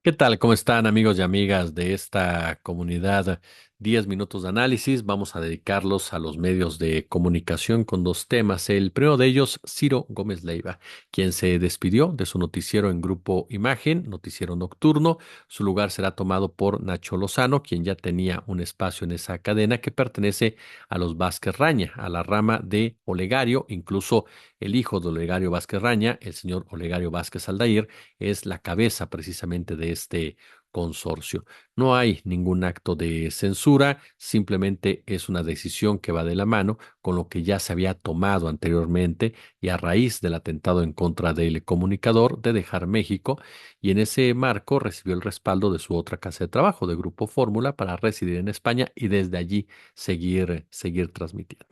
¿Qué tal? ¿Cómo están amigos y amigas de esta comunidad? 10 minutos de análisis. Vamos a dedicarlos a los medios de comunicación con dos temas. El primero de ellos, Ciro Gómez Leiva, quien se despidió de su noticiero en Grupo Imagen, noticiero nocturno. Su lugar será tomado por Nacho Lozano, quien ya tenía un espacio en esa cadena que pertenece a los Vázquez Raña, a la rama de Olegario. Incluso el hijo de Olegario Vázquez Raña, el señor Olegario Vázquez Aldair, es la cabeza precisamente de este consorcio. No hay ningún acto de censura, simplemente es una decisión que va de la mano con lo que ya se había tomado anteriormente y a raíz del atentado en contra del comunicador de dejar México, y en ese marco recibió el respaldo de su otra casa de trabajo, de Grupo Fórmula, para residir en España y desde allí seguir transmitiendo.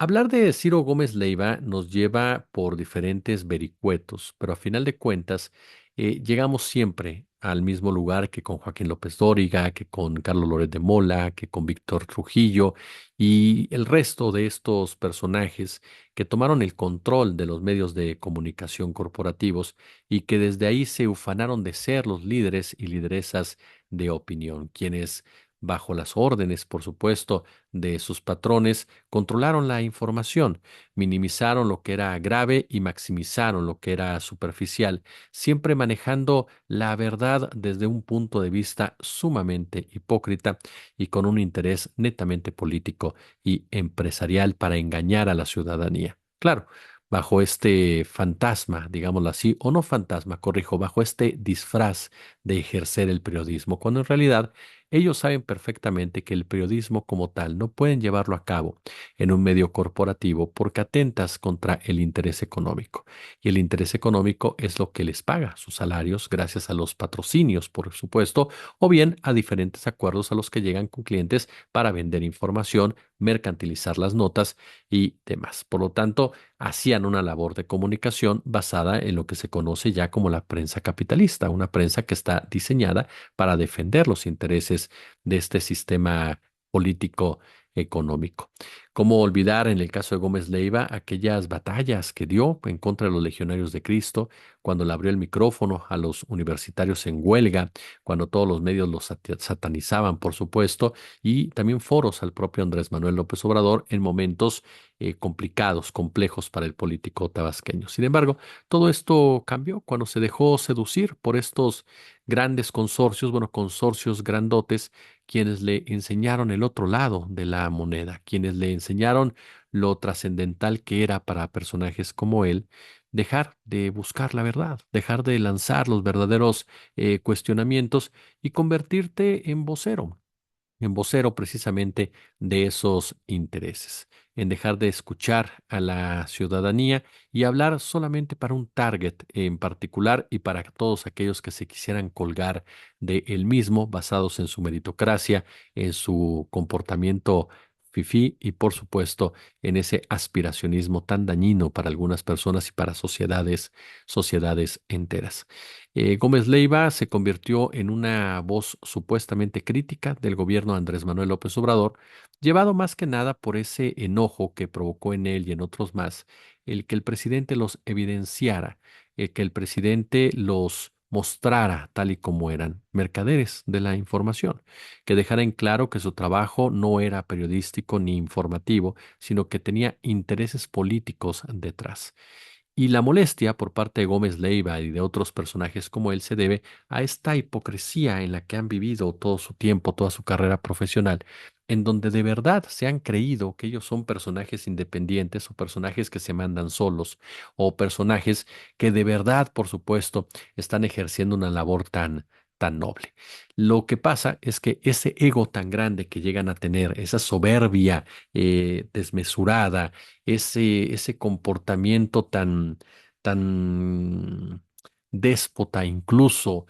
Hablar de Ciro Gómez Leiva nos lleva por diferentes vericuetos, pero a final de cuentas llegamos siempre al mismo lugar que con Joaquín López Dóriga, que con Carlos Loret de Mola, que con Víctor Trujillo y el resto de estos personajes que tomaron el control de los medios de comunicación corporativos y que desde ahí se ufanaron de ser los líderes y lideresas de opinión, quienes bajo las órdenes, por supuesto, de sus patrones, controlaron la información, minimizaron lo que era grave y maximizaron lo que era superficial, siempre manejando la verdad desde un punto de vista sumamente hipócrita y con un interés netamente político y empresarial para engañar a la ciudadanía. Claro, bajo este fantasma, digámoslo así, o no fantasma, corrijo, bajo este disfraz de ejercer el periodismo, cuando en realidad ellos saben perfectamente que el periodismo como tal no pueden llevarlo a cabo en un medio corporativo porque atentas contra el interés económico. Y el interés económico es lo que les paga sus salarios gracias a los patrocinios, por supuesto, o bien a diferentes acuerdos a los que llegan con clientes para vender información, mercantilizar las notas y demás. Por lo tanto, hacían una labor de comunicación basada en lo que se conoce ya como la prensa capitalista, una prensa que está diseñada para defender los intereses de este sistema político económico. ¿Cómo olvidar en el caso de Gómez Leiva aquellas batallas que dio en contra de los legionarios de Cristo, cuando le abrió el micrófono a los universitarios en huelga, cuando todos los medios los satanizaban, por supuesto, y también foros al propio Andrés Manuel López Obrador en momentos complicados, complejos para el político tabasqueño? Sin embargo, todo esto cambió cuando se dejó seducir por estos grandes consorcios, bueno, consorcios grandotes, quienes le enseñaron el otro lado de la moneda, quienes le enseñaron lo trascendental que era para personajes como él dejar de buscar la verdad, dejar de lanzar los verdaderos cuestionamientos y convertirte en vocero precisamente de esos intereses, en dejar de escuchar a la ciudadanía y hablar solamente para un target en particular y para todos aquellos que se quisieran colgar de él mismo, basados en su meritocracia, en su comportamiento fifí y por supuesto en ese aspiracionismo tan dañino para algunas personas y para sociedades enteras. Gómez Leiva se convirtió en una voz supuestamente crítica del gobierno de Andrés Manuel López Obrador, llevado más que nada por ese enojo que provocó en él y en otros más el que el presidente los evidenciara, el que el presidente los mostrara tal y como eran, mercaderes de la información, que dejara en claro que su trabajo no era periodístico ni informativo, sino que tenía intereses políticos detrás. Y la molestia por parte de Gómez Leiva y de otros personajes como él se debe a esta hipocresía en la que han vivido todo su tiempo, toda su carrera profesional, en donde de verdad se han creído que ellos son personajes independientes o personajes que se mandan solos o personajes que de verdad, por supuesto, están ejerciendo una labor tan noble. Lo que pasa es que ese ego tan grande que llegan a tener, esa soberbia desmesurada, ese comportamiento tan déspota incluso,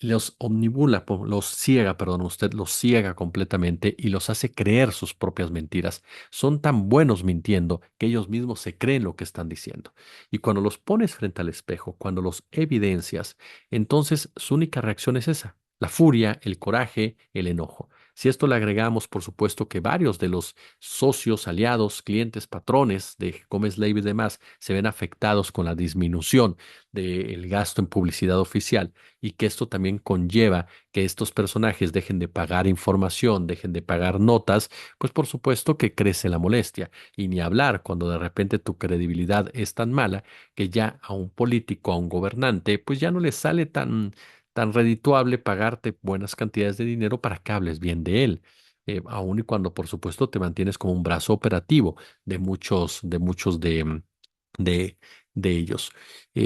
los omnibula, los ciega, perdón, usted los ciega completamente y los hace creer sus propias mentiras. Son tan buenos mintiendo que ellos mismos se creen lo que están diciendo. Y cuando los pones frente al espejo, cuando los evidencias, entonces su única reacción es esa, la furia, el coraje, el enojo. Si a esto le agregamos, por supuesto, que varios de los socios, aliados, clientes, patrones de Gómez Leiva y demás se ven afectados con la disminución del gasto en publicidad oficial y que esto también conlleva que estos personajes dejen de pagar información, dejen de pagar notas, pues por supuesto que crece la molestia. Y ni hablar cuando de repente tu credibilidad es tan mala que ya a un político, a un gobernante, pues ya no le sale tan redituable pagarte buenas cantidades de dinero para que hables bien de él. Aun y cuando, por supuesto, te mantienes como un brazo operativo de muchos de, de ellos.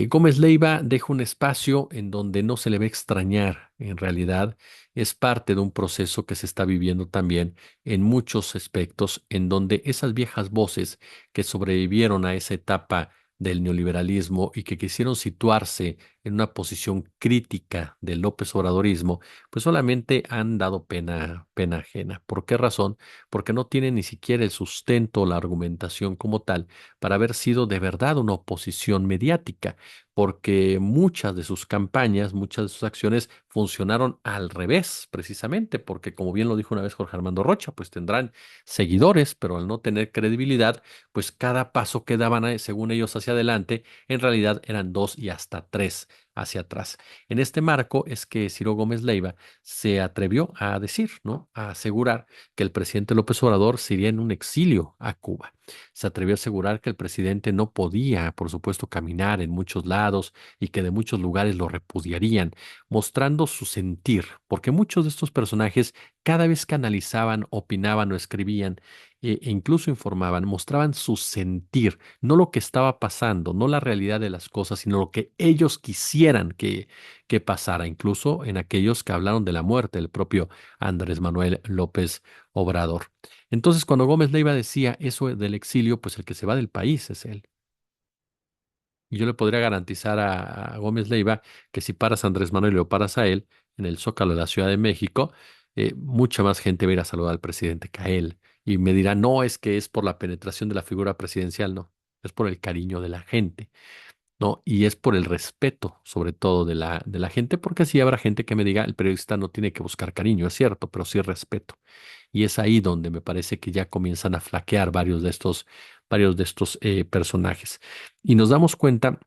Gómez Leiva deja un espacio en donde no se le ve extrañar. En realidad, es parte de un proceso que se está viviendo también en muchos aspectos, en donde esas viejas voces que sobrevivieron a esa etapa del neoliberalismo y que quisieron situarse en una posición crítica del López Obradorismo, pues solamente han dado pena ajena. ¿Por qué razón? Porque no tienen ni siquiera el sustento o la argumentación como tal para haber sido de verdad una oposición mediática, porque muchas de sus campañas, muchas de sus acciones funcionaron al revés, precisamente, porque como bien lo dijo una vez Jorge Armando Rocha, pues tendrán seguidores, pero al no tener credibilidad, pues cada paso que daban, según ellos, hacia adelante, en realidad eran dos y hasta tres hacia atrás. En este marco es que Ciro Gómez Leiva se atrevió a decir, ¿no? A asegurar que el presidente López Obrador se iría en un exilio a Cuba. Se atrevió a asegurar que el presidente no podía, por supuesto, caminar en muchos lados y que de muchos lugares lo repudiarían, mostrando su sentir, porque muchos de estos personajes, cada vez que analizaban, opinaban o escribían, e incluso informaban, mostraban su sentir, no lo que estaba pasando, no la realidad de las cosas, sino lo que ellos quisieran que pasara, incluso en aquellos que hablaron de la muerte del propio Andrés Manuel López Obrador. Entonces, cuando Gómez Leiva decía eso del exilio, pues el que se va del país es él. Y yo le podría garantizar a Gómez Leiva que si paras a Andrés Manuel y lo paras a él en el Zócalo de la Ciudad de México, mucha más gente va a ir a saludar al presidente que a él. Y me dirá, no, es que es por la penetración de la figura presidencial, no, es por el cariño de la gente, ¿no? Y es por el respeto, sobre todo de la gente, porque sí habrá gente que me diga, el periodista no tiene que buscar cariño, es cierto, pero sí respeto. Y es ahí donde me parece que ya comienzan a flaquear varios de estos personajes. Y nos damos cuenta.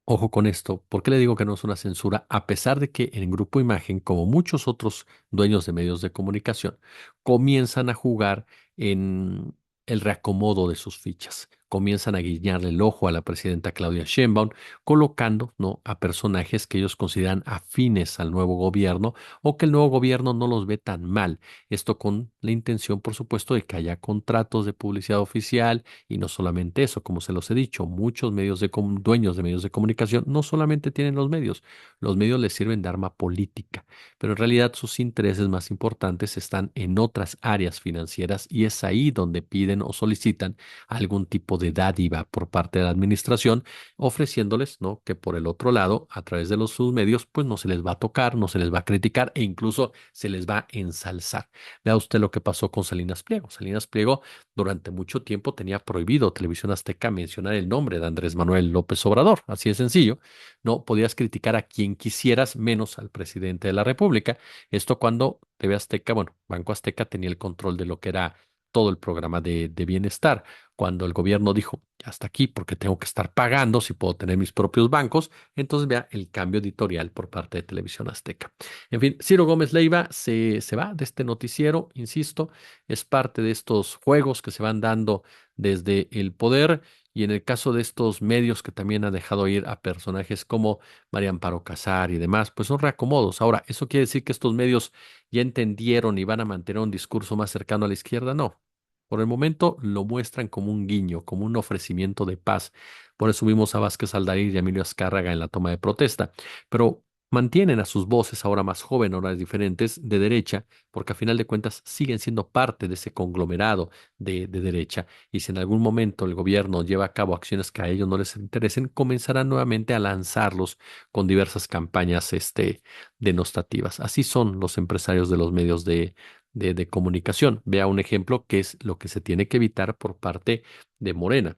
Ojo con esto, ¿por qué le digo que no es una censura? A pesar de que en Grupo Imagen, como muchos otros dueños de medios de comunicación, comienzan a jugar en el reacomodo de sus fichas, comienzan a guiñarle el ojo a la presidenta Claudia Sheinbaum, colocando, ¿no?, a personajes que ellos consideran afines al nuevo gobierno o que el nuevo gobierno no los ve tan mal. Esto con la intención, por supuesto, de que haya contratos de publicidad oficial y no solamente eso, como se los he dicho, muchos dueños de medios de comunicación no solamente tienen los medios les sirven de arma política, pero en realidad sus intereses más importantes están en otras áreas financieras y es ahí donde piden o solicitan algún tipo de dádiva por parte de la administración, ofreciéndoles, ¿no?, que por el otro lado, a través de sus medios, pues no se les va a tocar, no se les va a criticar e incluso se les va a ensalzar. Vea usted lo que pasó con Salinas Pliego. Salinas Pliego durante mucho tiempo tenía prohibido Televisión Azteca mencionar el nombre de Andrés Manuel López Obrador. Así de sencillo. No podías criticar a quien quisieras, menos al presidente de la República. Esto cuando TV Azteca, bueno, Banco Azteca tenía el control de lo que era todo el programa de bienestar. Cuando el gobierno dijo, "Ya hasta aquí, porque tengo que estar pagando si puedo tener mis propios bancos", entonces vea el cambio editorial por parte de Televisión Azteca. En fin, Ciro Gómez Leiva se va de este noticiero, insisto, es parte de estos juegos que se van dando desde el poder y en el caso de estos medios que también han dejado ir a personajes como María Amparo Casar y demás, pues son reacomodos. Ahora, ¿eso quiere decir que estos medios ya entendieron y van a mantener un discurso más cercano a la izquierda? No. Por el momento lo muestran como un guiño, como un ofrecimiento de paz. Por eso vimos a Vázquez Aldair y a Emilio Azcárraga en la toma de protesta. Pero mantienen a sus voces ahora más jóvenes, ahora diferentes, de derecha, porque a final de cuentas siguen siendo parte de ese conglomerado de derecha. Y si en algún momento el gobierno lleva a cabo acciones que a ellos no les interesen, comenzarán nuevamente a lanzarlos con diversas campañas denostativas. Así son los empresarios de los medios de comunicación. Vea un ejemplo que es lo que se tiene que evitar por parte de Morena.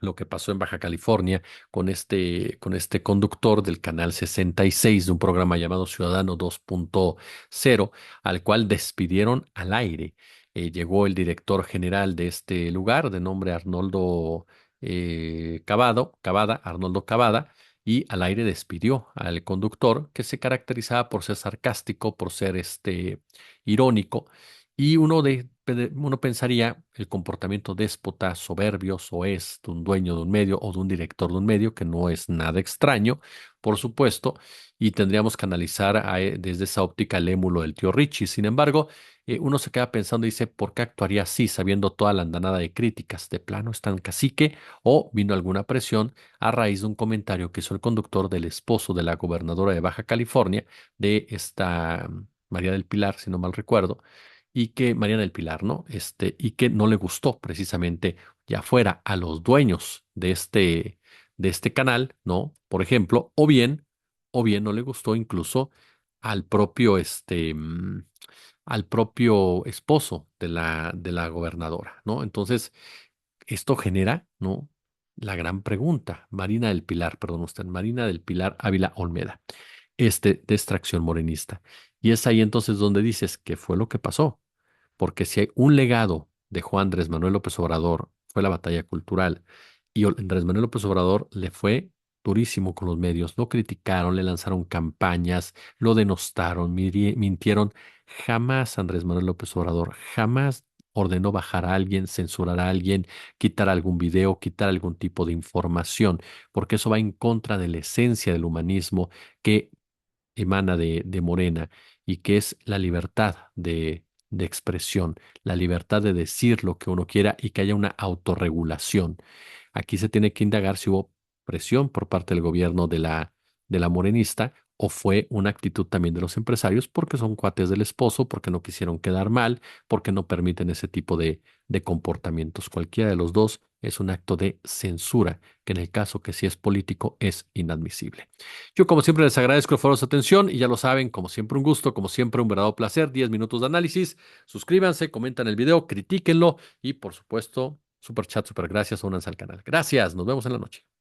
lo que pasó en Baja California con este conductor del canal 66 de un programa llamado Ciudadano 2.0, al cual despidieron al aire. Llegó el director general de este lugar, de nombre Arnoldo Cavada, Arnoldo Cavada, y al aire despidió al conductor, que se caracterizaba por ser sarcástico, por ser irónico, y uno pensaría el comportamiento déspota, soberbio, soez de un dueño de un medio o de un director de un medio, que no es nada extraño, por supuesto, y tendríamos que analizar desde esa óptica el émulo del tío Richie. Sin embargo, uno se queda pensando y dice, ¿por qué actuaría así, sabiendo toda la andanada de críticas? ¿De plano es tan cacique o vino alguna presión a raíz de un comentario que hizo el conductor del esposo de la gobernadora de Baja California, de esta María del Pilar, si no mal recuerdo? Y que Mariana del Pilar, ¿no? Y que no le gustó precisamente ya fuera a los dueños de este canal, ¿no? Por ejemplo, o bien no le gustó incluso al propio, al propio esposo de la gobernadora, ¿no? Entonces, esto genera, ¿no? La gran pregunta, Marina del Pilar, perdón usted, Marina del Pilar Ávila Olmeda, de extracción morenista. Y es ahí entonces donde dices, ¿qué fue lo que pasó? Porque si hay un legado de Juan Andrés Manuel López Obrador, fue la batalla cultural. Y Andrés Manuel López Obrador le fue durísimo con los medios. Lo criticaron, le lanzaron campañas, lo denostaron, mintieron. Jamás Andrés Manuel López Obrador, jamás ordenó bajar a alguien, censurar a alguien, quitar algún video, quitar algún tipo de información, porque eso va en contra de la esencia del humanismo que emana de Morena, y que es la libertad de expresión, la libertad de decir lo que uno quiera y que haya una autorregulación. Aquí se tiene que indagar si hubo presión por parte del gobierno de la morenista, o fue una actitud también de los empresarios porque son cuates del esposo, porque no quisieron quedar mal, porque no permiten ese tipo de comportamientos. Cualquiera de los dos es un acto de censura, que en el caso que sí es político es inadmisible. Yo, como siempre, les agradezco el favor de su atención y ya lo saben, como siempre, un gusto, como siempre, un verdadero placer. 10 minutos de análisis. Suscríbanse, comentan el video, critíquenlo y, por supuesto, super chat, super gracias, únanse al canal. Gracias, nos vemos en la noche.